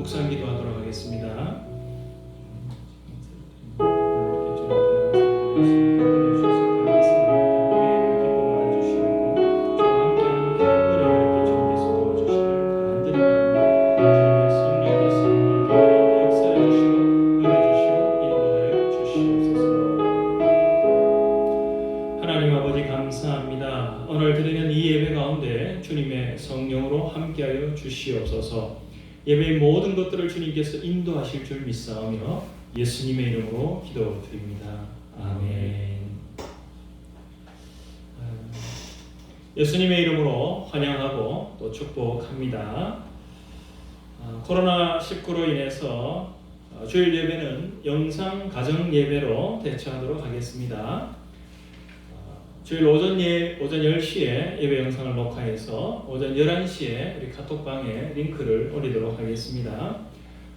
묵상 기도하도록 하겠습니다. 하나님 아버지 감사합니다. 오늘 드리는 이 예배 가운데 주님의 성령으로 함께하여 주시옵소서. 예배의 모든 것들을 주님께서 인도하실 줄 믿사오며 예수님의 이름으로 기도드립니다. 아멘. 예수님의 이름으로 환영하고 또 축복합니다. 코로나19로 인해서 주일 예배는 영상 가정 예배로 대처하도록 하겠습니다. 주일 오전 10시에 예배 영상을 녹화해서 오전 11시에 우리 카톡방에 링크를 올리도록 하겠습니다.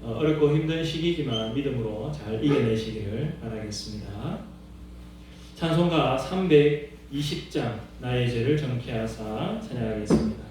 어렵고 힘든 시기지만 믿음으로 잘 이겨내시기를 바라겠습니다. 찬송가 320장 나의 죄를 정케하사 찬양하겠습니다.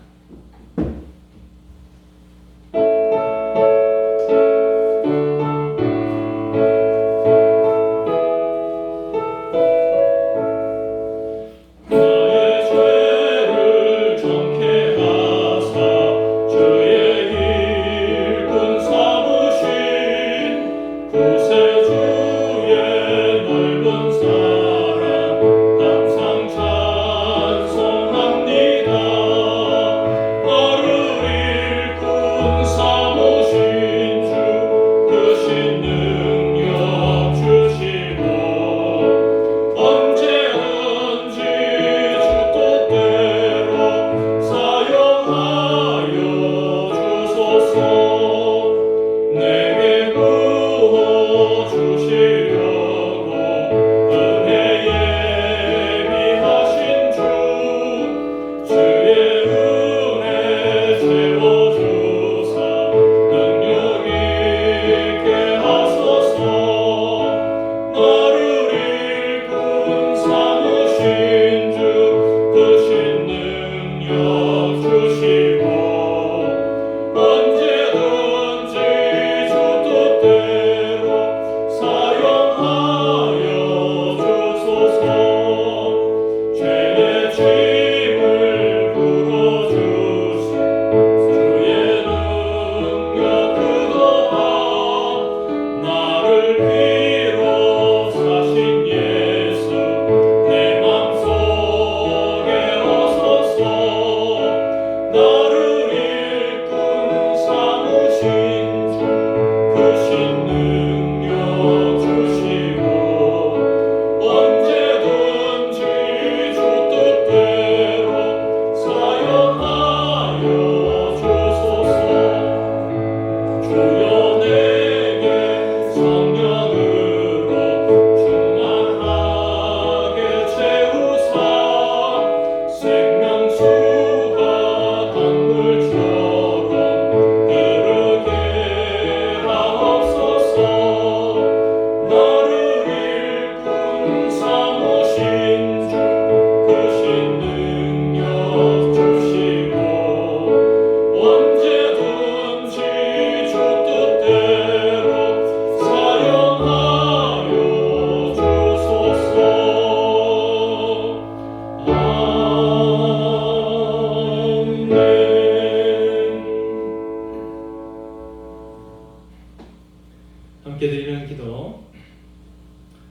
함께 드리는 기도,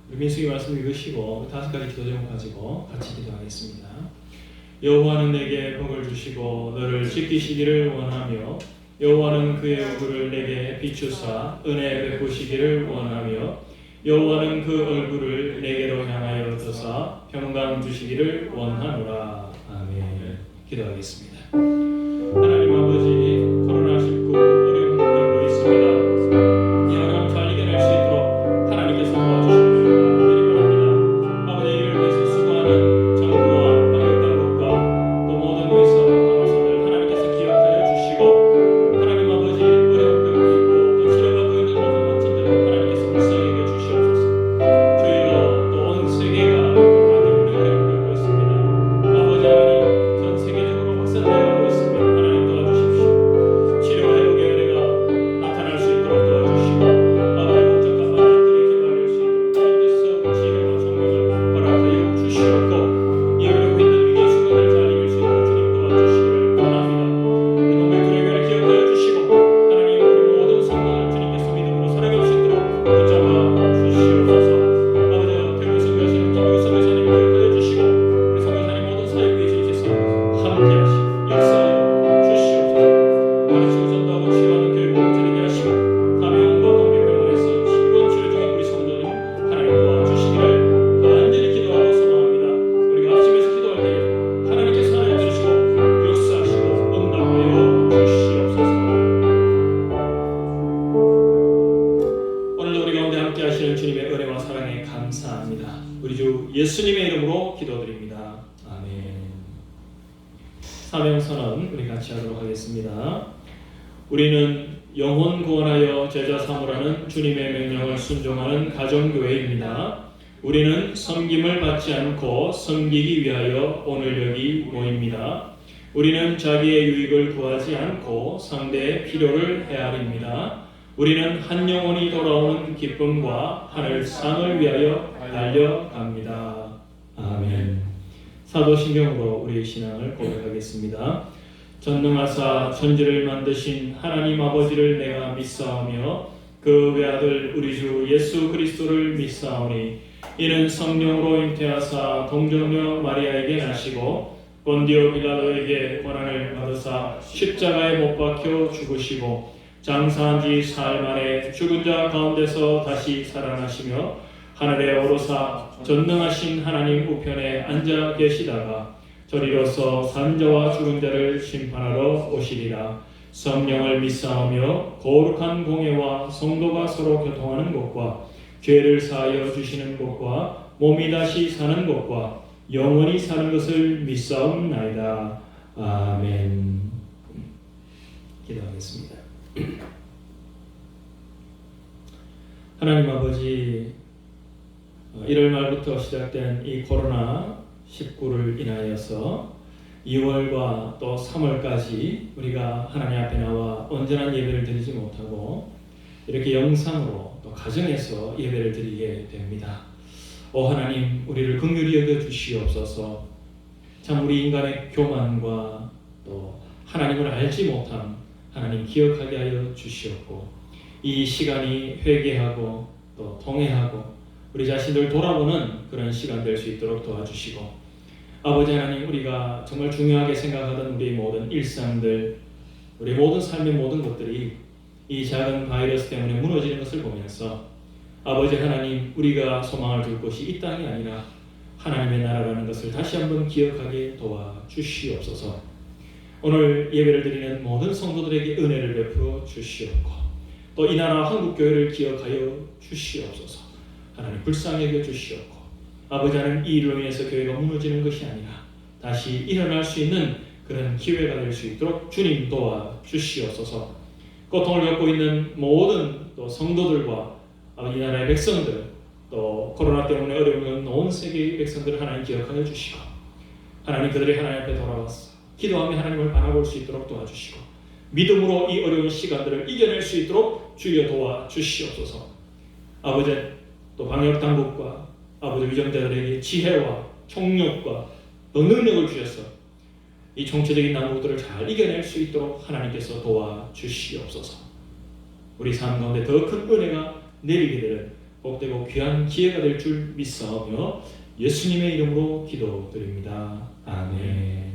우리 민수기 말씀 읽으시고 5가지 기도 제목 가지고 같이 기도하겠습니다. 여호와는 내게 복을 주시고 너를 지키시기를 원하며 여호와는 그의 얼굴을 내게 비추사 은혜 베푸시기를 원하며 여호와는 그 얼굴을 내게로 향하여 드사 평강 주시기를 원하노라. 아멘. 기도하겠습니다. 하나님 아버지, 코로나19 어려움 겪고 있습니다. 이 어려움 잘 이겨낼 수 있도록 하나님께서 도와주시기를 바랍니다. 아버지, 이를 위해서 수고하는 정부와 방역당국과 또 모든 의사와 간호사들 하나님께서 기억하여 주시고, 하나님 아버지, 어려움 겪고 있고 또 치료받고 있는 모든 원진들을 하나님께서 불쌍히 여겨 주시옵소서. 주여, 또 온 세계가 코로나 때문에 어려움 겪고 있습니다. 아버지 하나님, 전 세계적으로 확산되어 있습니다. 함께하시는 주님의 은혜와 사랑에 감사합니다. 우리 주 예수님의 이름으로 기도드립니다. 아멘. 사명선언 우리 같이 하도록 하겠습니다. 우리는 영혼 구원하여 제자 삼으라는 주님의 명령을 순종하는 가정교회입니다. 우리는 섬김을 받지 않고 섬기기 위하여 오늘 여기 모입니다. 우리는 자기의 유익을 구하지 않고 상대의 필요를 헤아립니다. 우리는 한 영혼이 돌아오는 기쁨과 하늘 상을 위하여 달려갑니다. 아멘. 사도신경으로 우리의 신앙을 고백하겠습니다. 전능하사 천지를 만드신 하나님 아버지를 내가 믿사오며 그 외아들 우리 주 예수 그리스도를 믿사오니 이는 성령으로 잉태하사 동정녀 마리아에게 나시고 본디오 빌라도에게 고난을 받으사 십자가에 못 박혀 죽으시고 장사한 지 사흘 만에 죽은 자 가운데서 다시 살아나시며 하늘에 오르사 전능하신 하나님 우편에 앉아 계시다가 저리로서 산자와 죽은 자를 심판하러 오시리라. 성령을 믿사오며 거룩한 공예와 성도가 서로 교통하는 것과 죄를 사하여 주시는 것과 몸이 다시 사는 것과 영원히 사는 것을 믿사옵나이다. 아멘. 기도하겠습니다. 하나님 아버지, 1월 말부터 시작된 이 코로나19를 인하여서 2월과 또 3월까지 우리가 하나님 앞에 나와 온전한 예배를 드리지 못하고 이렇게 영상으로 또 가정에서 예배를 드리게 됩니다. 오 하나님, 우리를 긍휼히 여겨 주시옵소서. 참 우리 인간의 교만과 또 하나님을 알지 못함 하나님 기억하게 하여 주시옵고 이 시간이 회개하고 또 통회하고 우리 자신들 돌아보는 그런 시간 될 수 있도록 도와주시고 아버지 하나님, 우리가 정말 중요하게 생각하던 우리 모든 일상들, 우리 모든 삶의 모든 것들이 이 작은 바이러스 때문에 무너지는 것을 보면서 아버지 하나님, 우리가 소망을 둘 곳이 이 땅이 아니라 하나님의 나라라는 것을 다시 한번 기억하게 도와주시옵소서. 오늘 예배를 드리는 모든 성도들에게 은혜를 베풀어 주시옵고 또 이 나라 한국교회를 기억하여 주시옵소서. 하나님 불쌍히 여겨 주시옵고 아버지 하나님, 이 일로 인해서 교회가 무너지는 것이 아니라 다시 일어날 수 있는 그런 기회가 될 수 있도록 주님 도와주시옵소서. 고통을 겪고 있는 모든 또 성도들과 이 나라의 백성들, 또 코로나 때문에 어려운 온 세계의 백성들을 하나님 기억하여 주시고 하나님 그들이 하나님 앞에 돌아와서 기도하며 하나님을 바라볼 수 있도록 도와주시고 믿음으로 이 어려운 시간들을 이겨낼 수 있도록 주여 도와주시옵소서. 아버지, 또 방역당국과 아버지 위정자들에게 지혜와 총력과 또 능력을 주셔서 이 총체적인 난국들을 잘 이겨낼 수 있도록 하나님께서 도와주시옵소서. 우리 삶 가운데 더 큰 은혜가 내리게 되는 복되고 귀한 기회가 될 줄 믿사오며 예수님의 이름으로 기도드립니다. 아멘.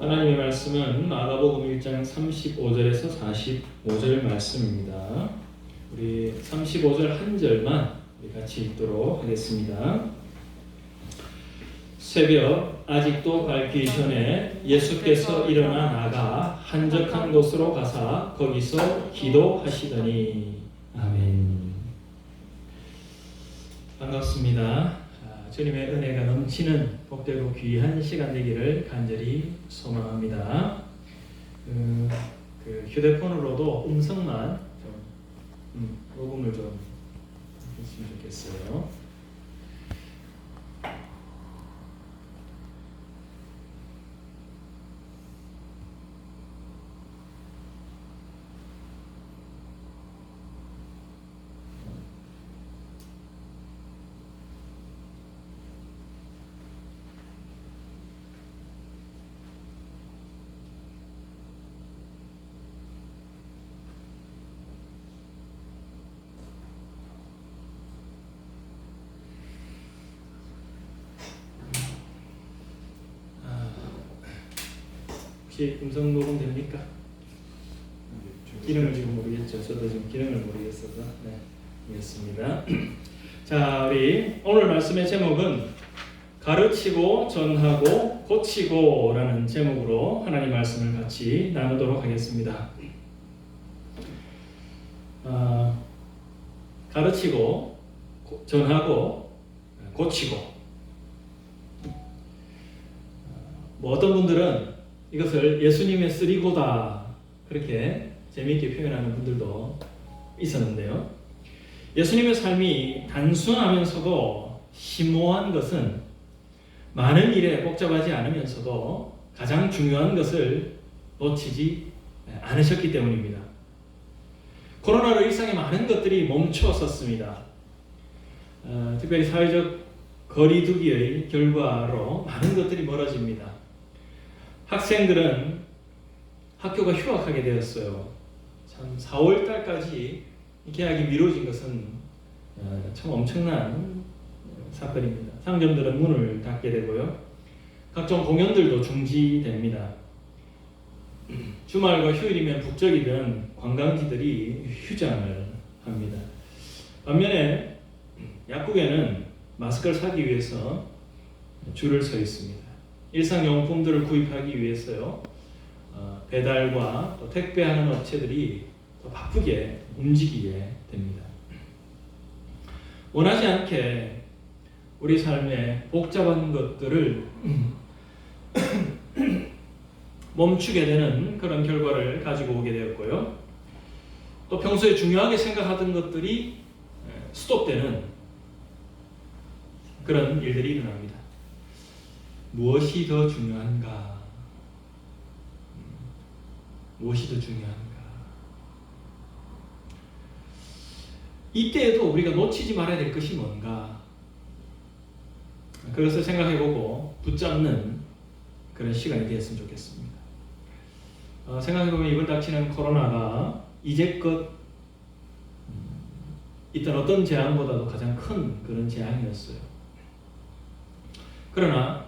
하나님의 말씀은 마가복음 1장 35절에서 45절 말씀입니다. 우리 35절 한 절만 우리 같이 읽도록 하겠습니다. 새벽 아직도 밝기 전에 예수께서 일어나 나가 한적한 곳으로 가사 거기서 기도하시더니. 아멘. 반갑습니다. 주님의 은혜가 넘치는 복되고 귀한 시간 되기를 간절히 소망합니다. 휴대폰으로도 음성만 좀 녹음을 좀 했으면 좋겠어요. 혹시 음성 녹음 됩니까? 기능을 지금 모르겠죠. 저도 지금 기능을 모르겠어서. 네, 알겠습니다. 자, 우리 오늘 말씀의 제목은 가르치고 전하고 고치고라는 제목으로 하나님 말씀을 같이 나누도록 하겠습니다. 가르치고 전하고 고치고. 어떤 분들은 이것을 예수님의 쓰리고다 그렇게 재미있게 표현하는 분들도 있었는데요. 예수님의 삶이 단순하면서도 심오한 것은 많은 일에 복잡하지 않으면서도 가장 중요한 것을 놓치지 않으셨기 때문입니다. 코로나로 일상의 많은 것들이 멈추었었습니다. 특별히 사회적 거리두기의 결과로 많은 것들이 멀어집니다. 학생들은 학교가 휴학하게 되었어요. 참 4월 달까지 개학이 미뤄진 것은 참 엄청난 사건입니다. 상점들은 문을 닫게 되고요. 각종 공연들도 중지됩니다. 주말과 휴일이면 북적이던 관광지들이 휴장을 합니다. 반면에 약국에는 마스크를 사기 위해서 줄을 서 있습니다. 일상용품들을 구입하기 위해서요. 배달과 또 택배하는 업체들이 더 바쁘게 움직이게 됩니다. 원하지 않게 우리 삶의 복잡한 것들을 멈추게 되는 그런 결과를 가지고 오게 되었고요. 또 평소에 중요하게 생각하던 것들이 스톱되는 그런 일들이 일어납니다. 무엇이 더 중요한가? 무엇이 더 중요한가? 이때에도 우리가 놓치지 말아야 될 것이 뭔가? 그것을 생각해보고 붙잡는 그런 시간이 되었으면 좋겠습니다. 생각해보면 이번 닥치는 코로나가 이제껏 있던 어떤 재앙보다도 가장 큰 그런 재앙이었어요. 그러나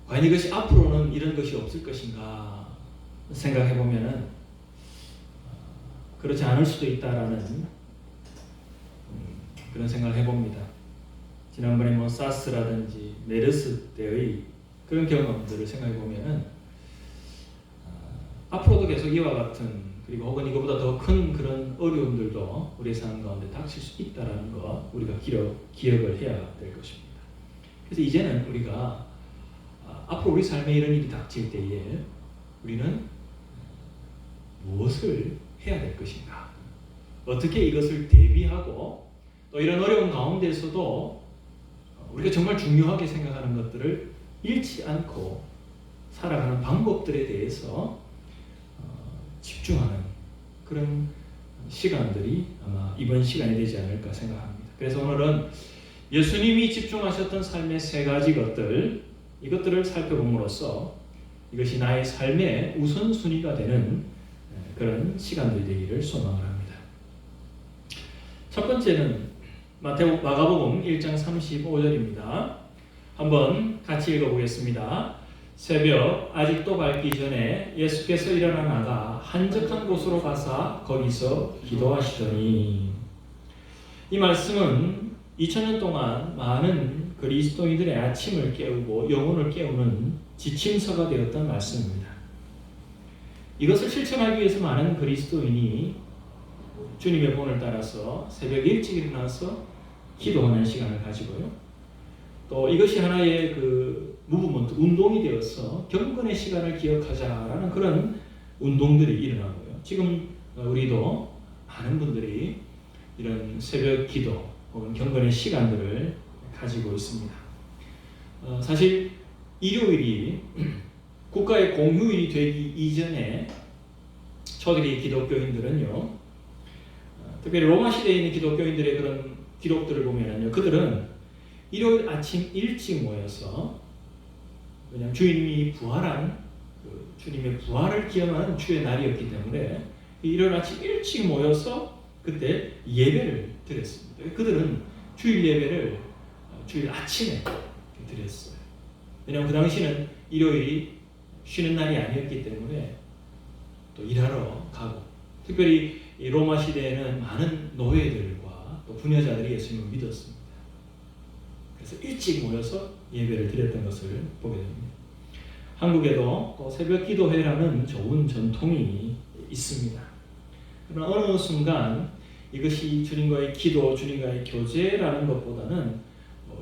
과연 이것이 앞으로는 이런 것이 없을 것인가 생각해보면 그렇지 않을 수도 있다라는 그런 생각을 해봅니다. 지난번에 사스라든지 메르스 때의 그런 경험들을 생각해보면 앞으로도 계속 이와 같은 그리고 혹은 이거보다 더 큰 그런 어려움들도 우리의 삶 가운데 닥칠 수 있다는 거 우리가 기억을 해야 될 것입니다. 그래서 이제는 우리가 앞으로 우리 삶에 이런 일이 닥칠 때에 우리는 무엇을 해야 될 것인가? 어떻게 이것을 대비하고 또 이런 어려운 가운데서도 우리가 정말 중요하게 생각하는 것들을 잃지 않고 살아가는 방법들에 대해서 집중하는 그런 시간들이 아마 이번 시간이 되지 않을까 생각합니다. 그래서 오늘은 예수님이 집중하셨던 삶의 세 가지 것들 이것들을 살펴봄으로써 이것이 나의 삶의 우선순위가 되는 그런 시간들이 되기를 소망을 합니다. 첫 번째는 마가복음 1장 35절입니다. 한번 같이 읽어보겠습니다. 새벽 아직도 밝기 전에 예수께서 일어나 나가 한적한 곳으로 가사 거기서 기도하시더니 이 말씀은 2000년 동안 많은 그리스도인들의 아침을 깨우고 영혼을 깨우는 지침서가 되었던 말씀입니다. 이것을 실천하기 위해서 많은 그리스도인이 주님의 본을 따라서 새벽 일찍 일어나서 기도하는 시간을 가지고요. 또 이것이 하나의 그 무브먼트, 운동이 되어서 경건의 시간을 기억하자라는 그런 운동들이 일어나고요. 지금 우리도 많은 분들이 이런 새벽 기도 혹은 경건의 시간들을 가지고 있습니다. 사실 일요일이 국가의 공휴일이 되기 이전에 초대기 기독교인들은요, 특별히 로마 시대에 있는 기독교인들의 그런 기록들을 보면요, 그들은 일요일 아침 일찍 모여서 왜냐하면 주님이 부활한 주님의 부활을 기념하는 주의 날이었기 때문에 일요일 아침 일찍 모여서 그때 예배를 드렸습니다. 그들은 주일 예배를 주일 아침에 드렸어요. 왜냐하면 그 당시는 일요일이 쉬는 날이 아니었기 때문에 또 일하러 가고, 특별히 이 로마 시대에는 많은 노예들과 또 부녀자들이 예수님을 믿었습니다. 그래서 일찍 모여서 예배를 드렸던 것을 보게 됩니다. 한국에도 또 새벽 기도회라는 좋은 전통이 있습니다. 그러나 어느 순간 이것이 주님과의 기도, 주님과의 교제라는 것보다는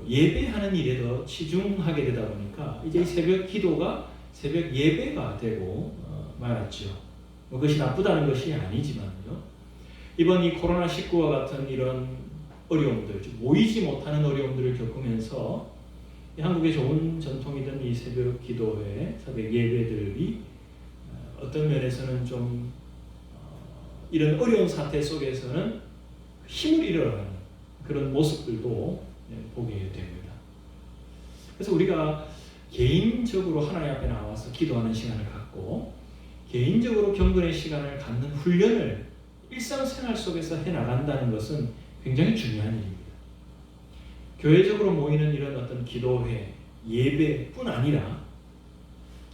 예배하는 일에 더 치중하게 되다 보니까 이제 새벽 기도가 새벽 예배가 되고 말았죠. 그것이 나쁘다는 것이 아니지만요. 이번 이 코로나19와 같은 이런 어려움들, 모이지 못하는 어려움들을 겪으면서 한국의 좋은 전통이던 이 새벽 기도회, 새벽 예배들이 어떤 면에서는 좀 이런 어려운 사태 속에서는 힘을 잃어가는 그런 모습들도 보게 됩니다. 그래서 우리가 개인적으로 하나님 앞에 나와서 기도하는 시간을 갖고 개인적으로 경건의 시간을 갖는 훈련을 일상생활 속에서 해나간다는 것은 굉장히 중요한 일입니다. 교회적으로 모이는 이런 어떤 기도회, 예배뿐 아니라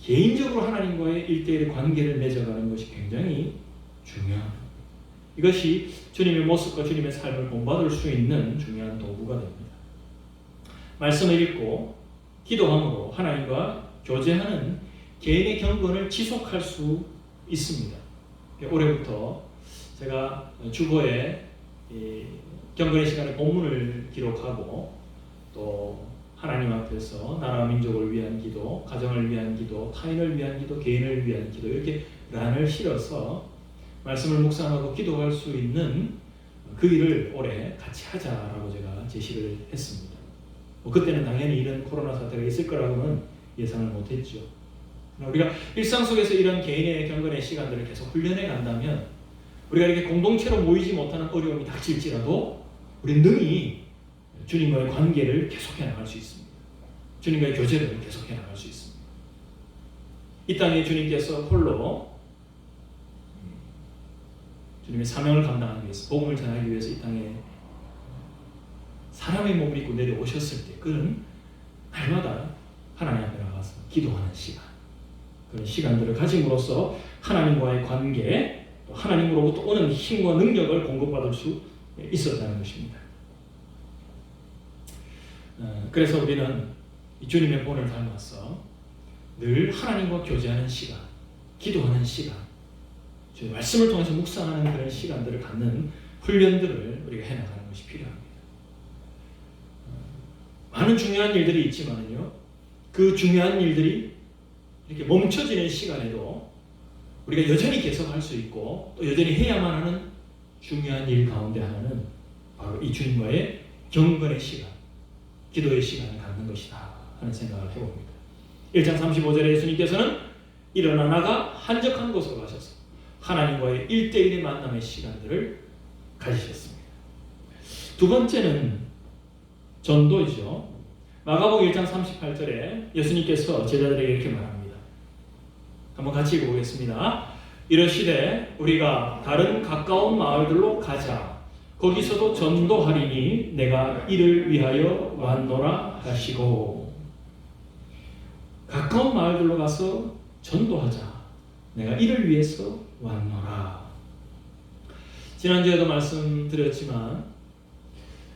개인적으로 하나님과의 일대일의 관계를 맺어가는 것이 굉장히 중요합니다. 이것이 주님의 모습과 주님의 삶을 본받을 수 있는 중요한 도구가 됩니다. 말씀을 읽고 기도함으로 하나님과 교제하는 개인의 경건을 지속할 수 있습니다. 올해부터 제가 주보에 경건의 시간에 본문을 기록하고 또 하나님 앞에서 나라와 민족을 위한 기도, 가정을 위한 기도, 타인을 위한 기도, 개인을 위한 기도 이렇게 란을 실어서 말씀을 묵상하고 기도할 수 있는 그 일을 올해 같이 하자라고 제가 제시를 했습니다. 그때는 당연히 이런 코로나 사태가 있을 거라고는 예상을 못했죠. 우리가 일상 속에서 이런 개인의 경건의 시간들을 계속 훈련해 간다면 우리가 이렇게 공동체로 모이지 못하는 어려움이 닥칠지라도 우리는 능히 주님과의 관계를 계속해 나갈 수 있습니다. 주님과의 교제를 계속해 나갈 수 있습니다. 이 땅에 주님께서 홀로 주님의 사명을 감당하기 위해서, 복음을 전하기 위해서 이 땅에 사람의 몸을 입고 내려오셨을 때 그는 날마다 하나님 앞에 나가서 기도하는 시간, 그런 시간들을 가짐으로써 하나님과의 관계, 또 하나님으로부터 오는 힘과 능력을 공급받을 수 있었다는 것입니다. 그래서 우리는 주님의 본을 닮아서 늘 하나님과 교제하는 시간, 기도하는 시간, 주의 말씀을 통해서 묵상하는 그런 시간들을 갖는 훈련들을 우리가 해나가는 것이 필요합니다. 많은 중요한 일들이 있지만요, 그 중요한 일들이 이렇게 멈춰지는 시간에도 우리가 여전히 계속할 수 있고 또 여전히 해야만 하는 중요한 일 가운데 하나는 바로 이 주님과의 경건의 시간, 기도의 시간을 갖는 것이다 하는 생각을 해봅니다. 1장 35절에 예수님께서는 일어나 나가 한적한 곳으로 가셔서 하나님과의 1대1의 만남의 시간들을 가지셨습니다. 두 번째는 전도이죠. 마가복음 1장 38절에 예수님께서 제자들에게 이렇게 말합니다. 한번 같이 읽어보겠습니다. 이러시되 우리가 다른 가까운 마을들로 가자. 거기서도 전도하리니 내가 이를 위하여 왔노라 하시고. 가까운 마을들로 가서 전도하자. 내가 이를 위해서 왔노라. 지난주에도 말씀드렸지만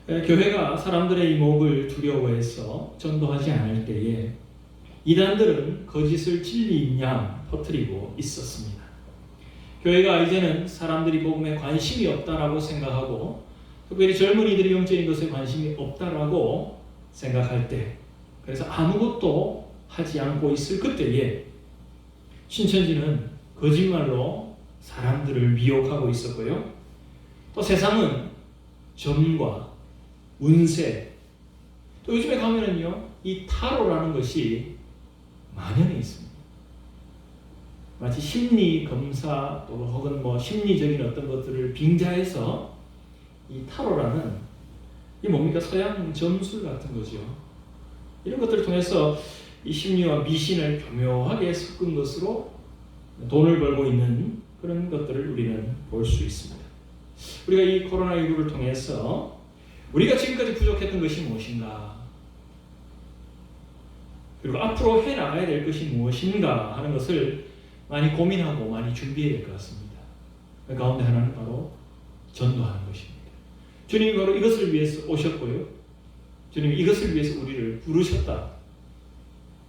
교회가 사람들의 이목을 두려워해서 전도하지 않을 때에 이단들은 거짓을 진리인 양 퍼뜨리고 있었습니다. 교회가 이제는 사람들이 복음에 관심이 없다라고 생각하고 특별히 젊은이들이 영적인 것에 관심이 없다라고 생각할 때, 그래서 아무것도 하지 않고 있을 그때에 신천지는 거짓말로 사람들을 미혹하고 있었고요. 또 세상은 점과 운세, 또 요즘에 가면은요, 이 타로라는 것이 만연해 있습니다. 마치 심리 검사 또 혹은 심리적인 어떤 것들을 빙자해서 이 타로라는 이 뭡니까? 서양 점술 같은 거죠. 이런 것들을 통해서 이 심리와 미신을 교묘하게 섞은 것으로 돈을 벌고 있는 그런 것들을 우리는 볼 수 있습니다. 우리가 이 코로나19를 통해서 우리가 지금까지 부족했던 것이 무엇인가? 그리고 앞으로 해나가야 될 것이 무엇인가 하는 것을 많이 고민하고 많이 준비해야 될 것 같습니다. 그 가운데 하나는 바로 전도하는 것입니다. 주님이 바로 이것을 위해서 오셨고요. 주님이 이것을 위해서 우리를 부르셨다.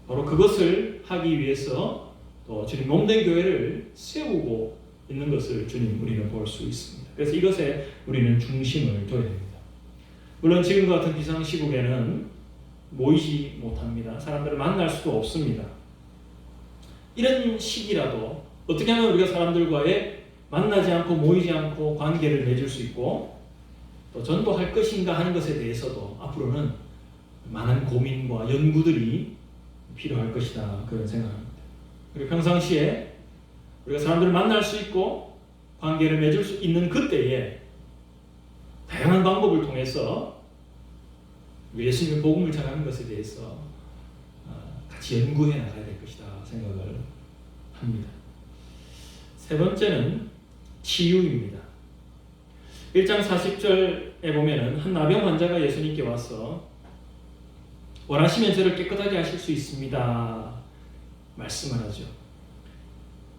바로 그것을 하기 위해서 또 주님 몸된 교회를 세우고 있는 것을 주님 우리는 볼 수 있습니다. 그래서 이것에 우리는 중심을 둬야 됩니다. 물론 지금 같은 비상시국에는 모이지 못합니다. 사람들을 만날 수도 없습니다. 이런 시기라도 어떻게 하면 우리가 사람들과의 만나지 않고 모이지 않고 관계를 맺을 수 있고 또 전도할 것인가 하는 것에 대해서도 앞으로는 많은 고민과 연구들이 필요할 것이다, 그런 생각합니다. 그리고 평상시에 우리가 사람들을 만날 수 있고 관계를 맺을 수 있는 그때에 다양한 방법을 통해서 예수님의 복음을 전하는 것에 대해서 같이 연구해 나가야 될 것이다 생각을 합니다. 세 번째는 치유입니다. 1장 40절에 보면은 한 나병 환자가 예수님께 와서 원하시면 저를 깨끗하게 하실 수 있습니다 말씀을 하죠.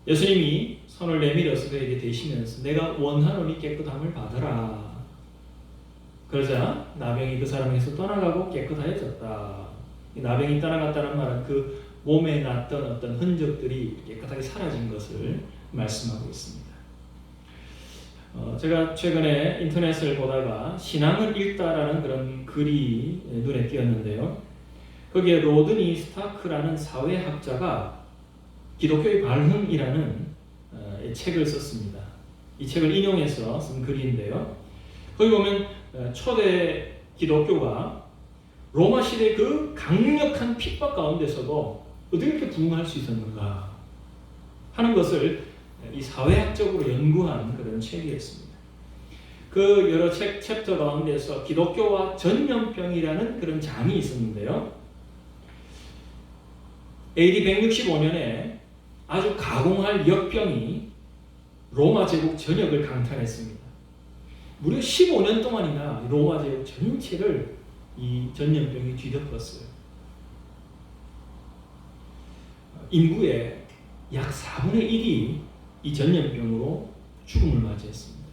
예수님이 손을 내밀어서 그에게 대시면서 내가 원하노니 깨끗함을 받으라. 그러자 나병이 그 사람에게서 떠나가고 깨끗해졌다. 이 나병이 떠나갔다는 말은 그 몸에 났던 어떤 흔적들이 깨끗하게 사라진 것을 말씀하고 있습니다. 제가 최근에 인터넷을 보다가 신앙을 읽다라는 그런 글이 눈에 띄었는데요. 거기에 로드니 스타크라는 사회학자가 기독교의 발흥이라는 책을 썼습니다. 이 책을 인용해서 쓴 글인데요. 거기 보면 초대 기독교가 로마 시대 그 강력한 핍박 가운데서도 어떻게 이렇게 부흥할 수 있었는가 하는 것을 이 사회학적으로 연구한 그런 책이었습니다. 그 여러 챕터 가운데서 기독교와 전염병이라는 그런 장이 있었는데요. AD 165년에 아주 가공할 역병이 로마 제국 전역을 강타했습니다. 무려 15년 동안이나 로마 제국 전체를 이 전염병이 뒤덮었어요. 인구의 약 4분의 1이 이 전염병으로 죽음을 맞이했습니다.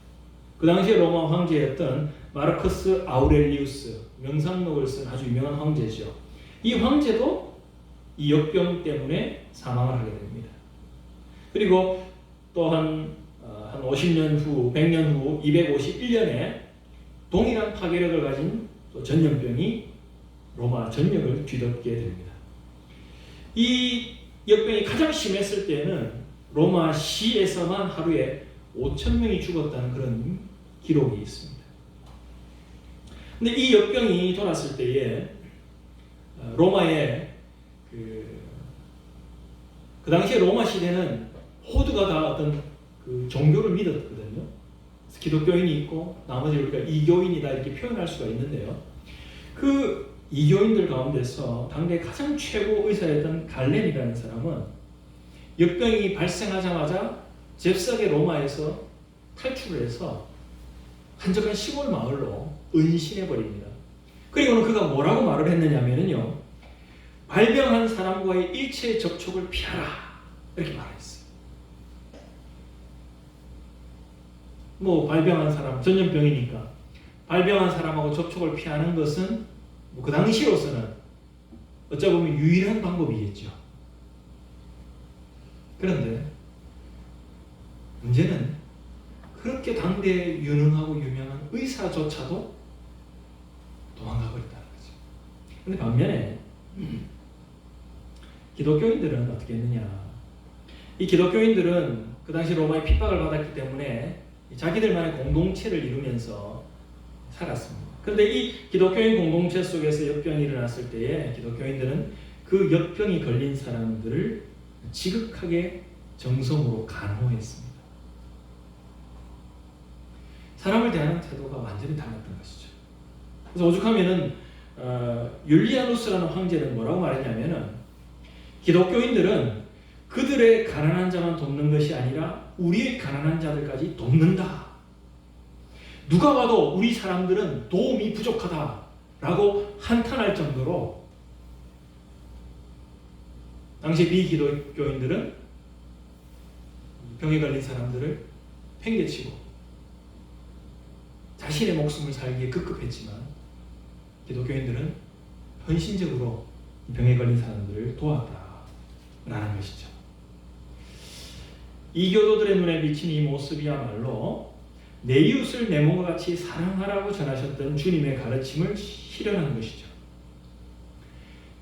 그 당시에 로마 황제였던 마르커스 아우렐리우스, 명상록을 쓴 아주 유명한 황제죠. 이 황제도 이 역병 때문에 사망을 하게 됩니다. 그리고 또한 50년 후, 100년 후, 251년에 동일한 파괴력을 가진 또 전염병이 로마 전역을 뒤덮게 됩니다. 이 역병이 가장 심했을 때는 로마 시에서만 하루에 5,000명이 죽었다는 그런 기록이 있습니다. 근데 이 역병이 돌았을 때에 로마의 그 당시에 로마 시대는 모두가 다 어떤 그 종교를 믿었거든요. 기독교인이 있고 나머지 우리가 이교인이다 이렇게 표현할 수가 있는데요. 그 이교인들 가운데서 당대 가장 최고 의사였던 갈렌이라는 사람은 역병이 발생하자마자 잽싸게 로마에서 탈출을 해서 한적한 시골 마을로 은신해 버립니다. 그리고는 그가 뭐라고 말을 했느냐면요, 발병한 사람과의 일체 접촉을 피하라 이렇게 말했어요. 뭐 발병한 사람, 전염병이니까 발병한 사람하고 접촉을 피하는 것은 뭐 그 당시로서는 어쩌 보면 유일한 방법이겠죠. 그런데 문제는 그렇게 당대에 유능하고 유명한 의사조차도 도망가 버렸다는 거죠. 그런데 반면에 기독교인들은 어떻게 했느냐? 이 기독교인들은 그 당시 로마의 핍박을 받았기 때문에 자기들만의 공동체를 이루면서 살았습니다. 그런데 이 기독교인 공동체 속에서 역병이 일어났을 때에 기독교인들은 그 역병이 걸린 사람들을 지극하게 정성으로 간호했습니다. 사람을 대하는 태도가 완전히 달랐던 것이죠. 그래서 오죽하면은 율리아누스라는 황제는 뭐라고 말했냐면은 기독교인들은 그들의 가난한 자만 돕는 것이 아니라 우리의 가난한 자들까지 돕는다. 누가 봐도 우리 사람들은 도움이 부족하다라고 한탄할 정도로 당시 비기독교인들은 병에 걸린 사람들을 팽개치고 자신의 목숨을 살기에 급급했지만 기독교인들은 헌신적으로 병에 걸린 사람들을 도왔다라는 것이죠. 이교도들의 눈에 비친 이 모습이야말로 내 이웃을 내 몸과 같이 사랑하라고 전하셨던 주님의 가르침을 실현한 것이죠.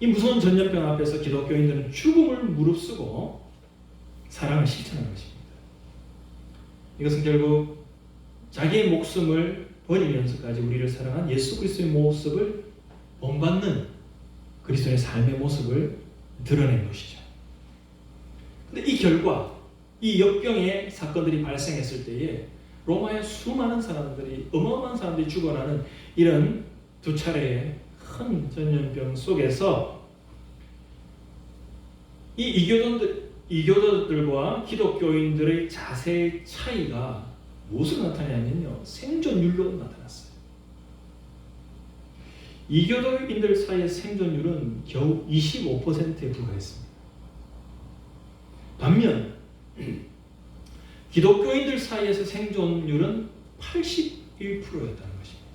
이 무서운 전염병 앞에서 기독교인들은 죽음을 무릅쓰고 사랑을 실천한 것입니다. 이것은 결국 자기의 목숨을 버리면서까지 우리를 사랑한 예수 그리스도의 모습을 본받는 그리스도의 삶의 모습을 드러낸 것이죠. 그런데 이 결과, 이 역병의 사건들이 발생했을 때에 로마의 수많은 사람들이, 어마어마한 사람들이 죽어나는 이런 두 차례의 큰 전염병 속에서 이 이교도들과 기독교인들의 자세의 차이가 무엇으로 나타나냐면요, 생존율로 나타났어요. 이교도인들 사이의 생존율은 겨우 25%에 불과했습니다. 반면 기독교인들 사이에서 생존율은 81%였다는 것입니다.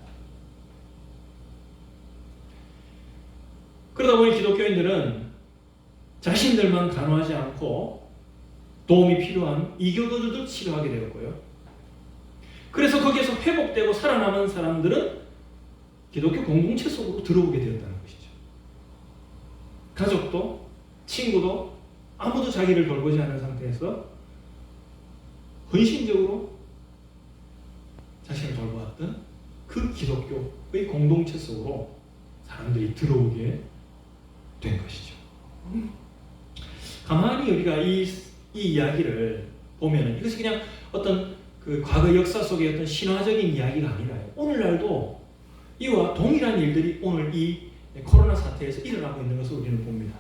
그러다 보니 기독교인들은 자신들만 간호하지 않고 도움이 필요한 이교도들도 치료하게 되었고요. 그래서 거기에서 회복되고 살아남은 사람들은 기독교 공동체 속으로 들어오게 되었다는 것이죠. 가족도 친구도 아무도 자기를 돌보지 않은 상태에서 헌신적으로 자신을 돌보았던 그 기독교의 공동체 속으로 사람들이 들어오게 된 것이죠. 가만히 우리가 이 이야기를 보면 이것이 그냥 어떤 그 과거 역사 속의 어떤 신화적인 이야기가 아니라요. 오늘날도 이와 동일한 일들이 오늘 이 코로나 사태에서 일어나고 있는 것을 우리는 봅니다.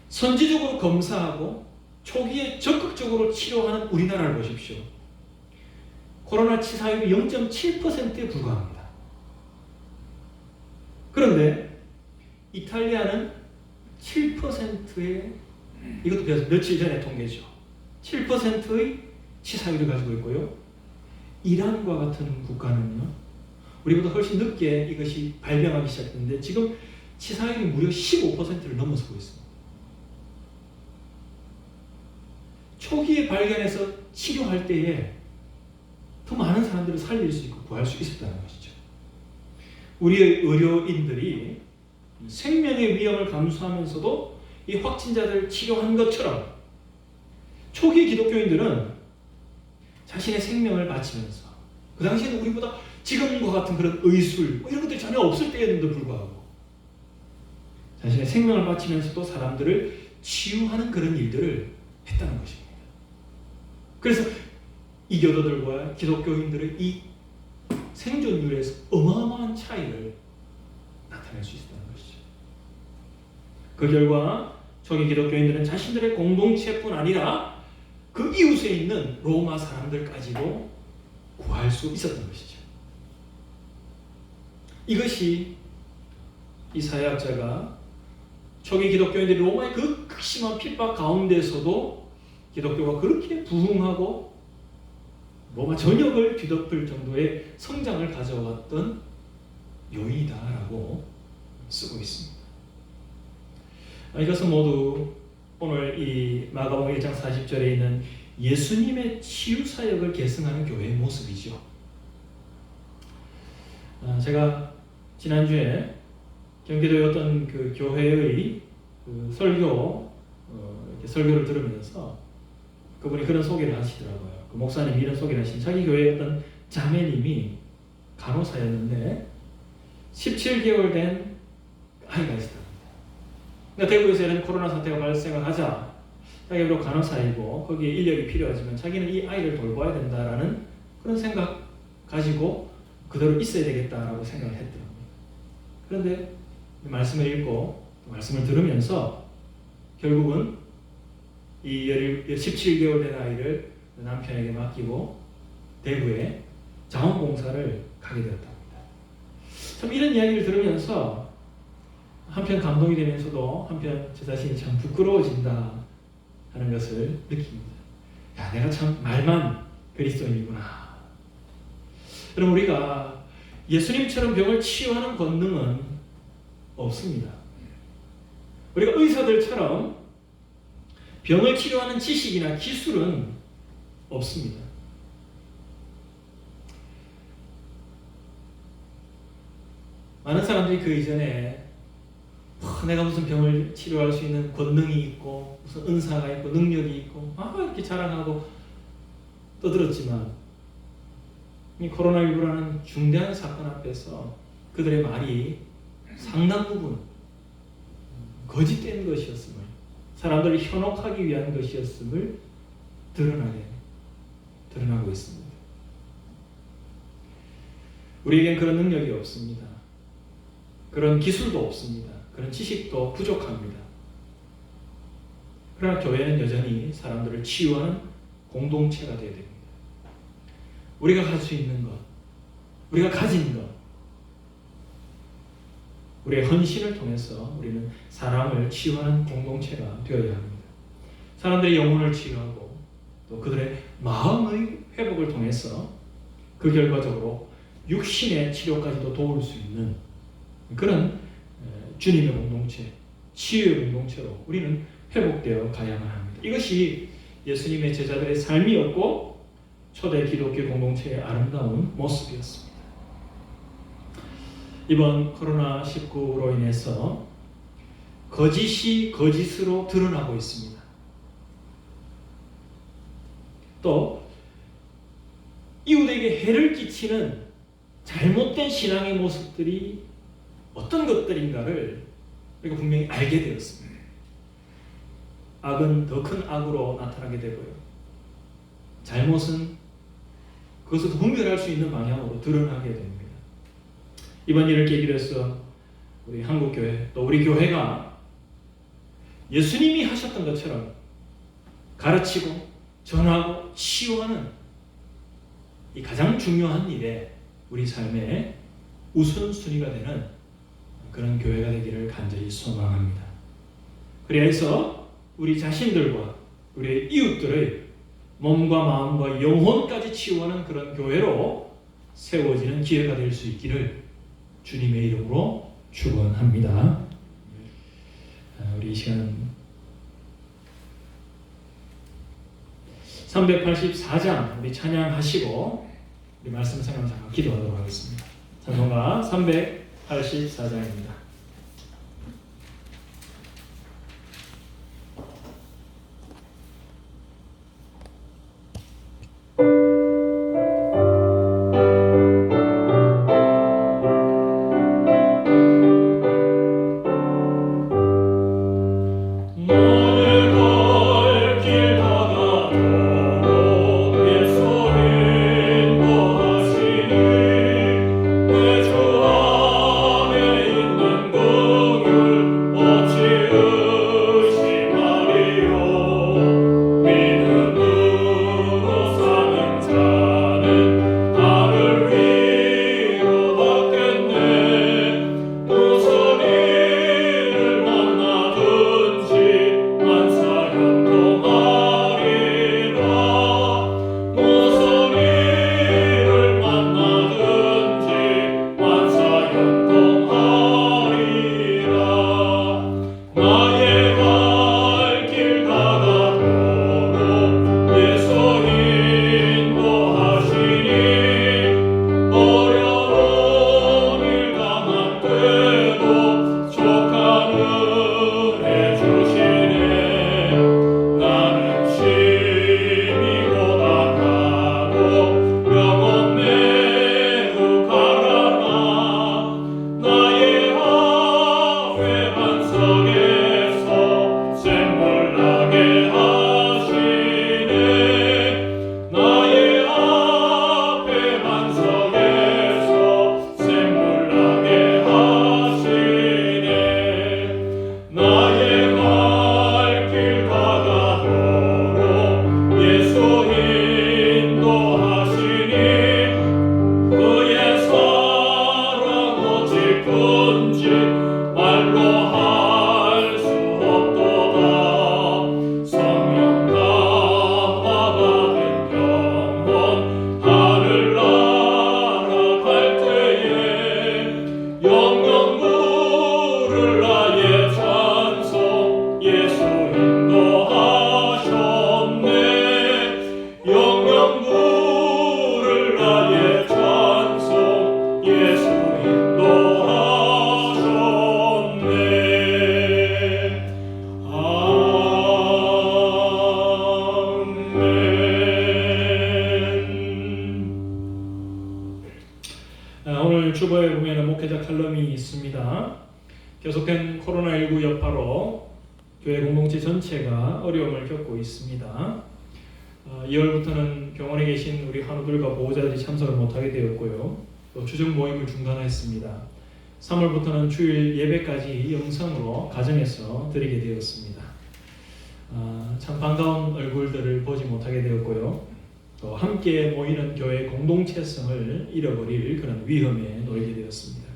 선지적으로 검사하고 초기에 적극적으로 치료하는 우리나라를 보십시오. 코로나 치사율이 0.7%에 불과합니다. 그런데 이탈리아는 7%의, 이것도 며칠 전에 통계죠. 7%의 치사율을 가지고 있고요. 이란과 같은 국가는요, 우리보다 훨씬 늦게 이것이 발병하기 시작했는데 지금 치사율이 무려 15%를 넘어서고 있습니다. 초기에 발견해서 치료할 때에 더 많은 사람들을 살릴 수 있고 구할 수 있었다는 것이죠. 우리의 의료인들이 생명의 위험을 감수하면서도 이 확진자들을 치료한 것처럼 초기 기독교인들은 자신의 생명을 바치면서, 그 당시에는 우리보다 지금과 같은 그런 의술 이런 것들이 전혀 없을 때에도 불구하고 자신의 생명을 바치면서도 사람들을 치유하는 그런 일들을 했다는 것입니다. 그래서 이교도들과 기독교인들의 이 생존율에서 어마어마한 차이를 나타낼 수 있었다는 것이죠. 그 결과 초기 기독교인들은 자신들의 공동체뿐 아니라 그 이웃에 있는 로마 사람들까지도 구할 수 있었던 것이죠. 이것이 이 사회학자가 초기 기독교인들이 로마의 그 극심한 핍박 가운데서도 기독교가 그렇게 부흥하고 로마 전역을 뒤덮을 정도의 성장을 가져왔던 요인이다라고 쓰고 있습니다. 이것은 모두 오늘 이 마가복음 1장 40절에 있는 예수님의 치유 사역을 계승하는 교회의 모습이죠. 제가 지난주에 경기도의 어떤 그 교회의 그 설교를 들으면서 그분이 그런 소개를 하시더라고요. 그 목사님이 이런 소개를 하신, 자기 교회의 어떤 자매님이 간호사였는데 17개월 된 아이가 있었답니다. 그러니까 대구에서 이런 코로나 사태가 발생을 하자 자기가 간호사이고 거기에 인력이 필요하지만 자기는 이 아이를 돌봐야 된다라는 그런 생각 가지고 그대로 있어야 되겠다라고 생각을 했더라고요. 그런데 말씀을 읽고 말씀을 들으면서 결국은 이 17개월 된 아이를 남편에게 맡기고 대구에 자원봉사를 가게 되었답니다. 참 이런 이야기를 들으면서 한편 감동이 되면서도 한편 제 자신이 참 부끄러워진다 하는 것을 느낍니다. 야, 내가 참 말만 그리스도인이구나. 그럼 우리가 예수님처럼 병을 치유하는 권능은 없습니다. 우리가 의사들처럼 병을 치료하는 지식이나 기술은 없습니다. 많은 사람들이 그 이전에 내가 무슨 병을 치료할 수 있는 권능이 있고 무슨 은사가 있고 능력이 있고 이렇게 자랑하고 떠들었지만 이 코로나19라는 중대한 사건 앞에서 그들의 말이 상당 부분 거짓된 것이었음을, 사람들을 현혹하기 위한 것이었음을 드러나고 있습니다. 우리에겐 그런 능력이 없습니다. 그런 기술도 없습니다. 그런 지식도 부족합니다. 그러나 교회는 여전히 사람들을 치유하는 공동체가 되어야 됩니다. 우리가 할 수 있는 것, 우리가 가진 것, 우리의 헌신을 통해서 우리는 사람을 치유하는 공동체가 되어야 합니다. 사람들의 영혼을 치유하고 또 그들의 마음의 회복을 통해서 그 결과적으로 육신의 치료까지도 도울 수 있는 그런 주님의 공동체, 치유의 공동체로 우리는 회복되어 가야만 합니다. 이것이 예수님의 제자들의 삶이었고 초대 기독교 공동체의 아름다운 모습이었습니다. 이번 코로나19로 인해서 거짓이 거짓으로 드러나고 있습니다. 또 이웃에게 해를 끼치는 잘못된 신앙의 모습들이 어떤 것들인가를 우리가 분명히 알게 되었습니다. 악은 더 큰 악으로 나타나게 되고요. 잘못은 그것을 분별할 수 있는 방향으로 드러나게 됩니다. 이번 일을 계기로 해서 우리 한국교회 또 우리 교회가 예수님이 하셨던 것처럼 가르치고 전하고 치유하는 이 가장 중요한 일에 우리 삶의 우선순위가 되는 그런 교회가 되기를 간절히 소망합니다. 그래서 우리 자신들과 우리 이웃들의 몸과 마음과 영혼까지 치유하는 그런 교회로 세워지는 기회가 될 수 있기를 주님의 이름으로 축원합니다. 우리 이 시간 384장 우리 찬양하시고 우리 말씀 생각하면서 기도하도록 하겠습니다. 찬송가 384장입니다. 칼럼이 있습니다. 계속된 코로나19 여파로 교회 공동체 전체가 어려움을 겪고 있습니다. 2월부터는 병원에 계신 우리 환우들과 보호자들이 참석을 못하게 되었고요. 또 추정 모임을 중단했습니다. 3월부터는 주일 예배까지 영상으로 가정에서 드리게 되었습니다. 참 반가운 얼굴들을 보지 못하게 되었고요. 또 함께 모이는 교회 공동체성을 잃어버릴 그런 위험에 놓이게 되었습니다.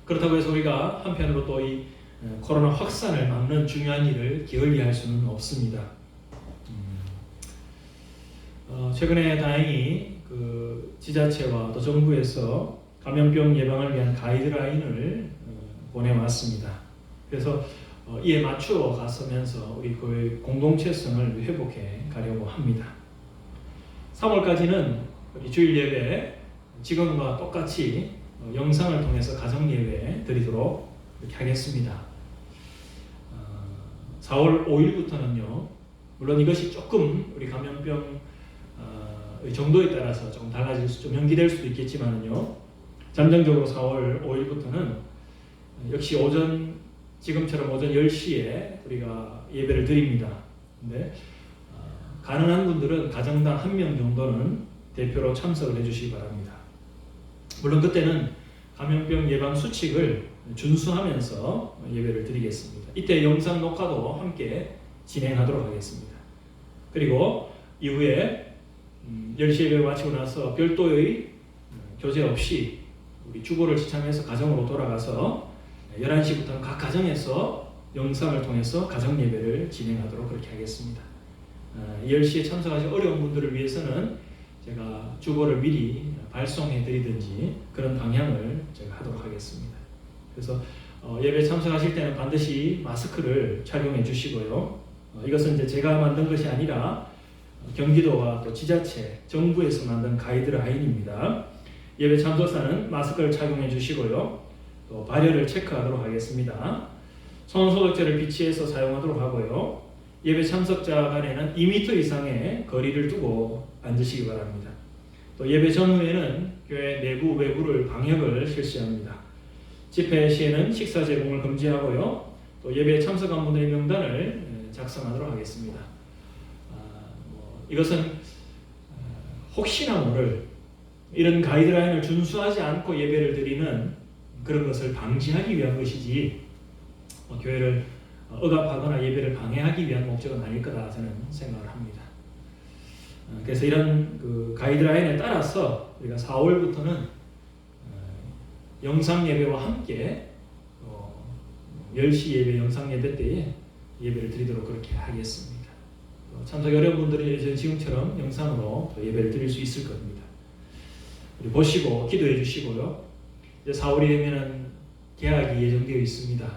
그렇다고 해서 우리가 한편으로 또 이 코로나 확산을 막는 중요한 일을 게을리할 수는 없습니다. 최근에 다행히 그 지자체와 또 정부에서 감염병 예방을 위한 가이드라인을 보내왔습니다. 그래서 이에 맞추어 가서면서 우리 교회 공동체성을 회복해 가려고 합니다. 3월까지는 우리 주일 예배 지금과 똑같이 영상을 통해서 가정 예배 드리도록 이렇게 하겠습니다. 4월 5일부터는요, 물론 이것이 조금 우리 감염병 정도에 따라서 좀 달라질 좀 연기될 수도 있겠지만요, 잠정적으로 4월 5일부터는 역시 지금처럼 오전 10시에 우리가 예배를 드립니다. 근데 가능한 분들은 가정당 1명 정도는 대표로 참석을 해주시기 바랍니다. 물론 그때는 감염병 예방 수칙을 준수하면서 예배를 드리겠습니다. 이때 영상 녹화도 함께 진행하도록 하겠습니다. 그리고 이후에 10시 예배를 마치고 나서 별도의 교제 없이 우리 주보를 지참해서 가정으로 돌아가서 11시부터는 각 가정에서 영상을 통해서 가정 예배를 진행하도록 그렇게 하겠습니다. 10시에 참석하시 어려운 분들을 위해서는 제가 주보를 미리 발송해 드리든지 그런 방향을 제가 하도록 하겠습니다. 그래서 예배 참석하실 때는 반드시 마스크를 착용해 주시고요. 이것은 이제 제가 만든 것이 아니라 경기도와 또 지자체, 정부에서 만든 가이드라인입니다. 예배 참석사는 마스크를 착용해 주시고요. 또 발열을 체크하도록 하겠습니다. 손소독제를 비치해서 사용하도록 하고요. 예배 참석자 간에는 2m 이상의 거리를 두고 앉으시기 바랍니다. 또 예배 전후에는 교회 내부 외부를 방역을 실시합니다. 집회 시에는 식사 제공을 금지하고요. 또 예배에 참석한 분들의 명단을 작성하도록 하겠습니다. 이것은 혹시나 모를 이런 가이드라인을 준수하지 않고 예배를 드리는 그런 것을 방지하기 위한 것이지 교회를 억압하거나 예배를 방해하기 위한 목적은 아닐 거다 저는 생각을 합니다. 그래서 이런 그 가이드라인에 따라서 우리가 4월부터는 영상 예배와 함께 10시 예배 영상 예배 때에 예배를 드리도록 그렇게 하겠습니다. 참석 어려운 분들이 지금처럼 영상으로 예배를 드릴 수 있을 겁니다. 우리 보시고 기도해 주시고요. 이제 4월이 되면은 개학이 예정되어 있습니다.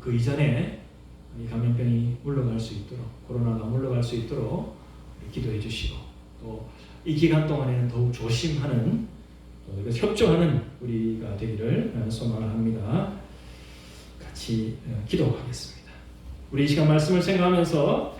그 이전에 이 감염병이 물러갈 수 있도록, 코로나가 물러갈 수 있도록 기도해 주시고, 또 이 기간 동안에는 더욱 조심하는, 협조하는 우리가 되기를 소망합니다. 같이 기도하겠습니다. 우리 이 시간 말씀을 생각하면서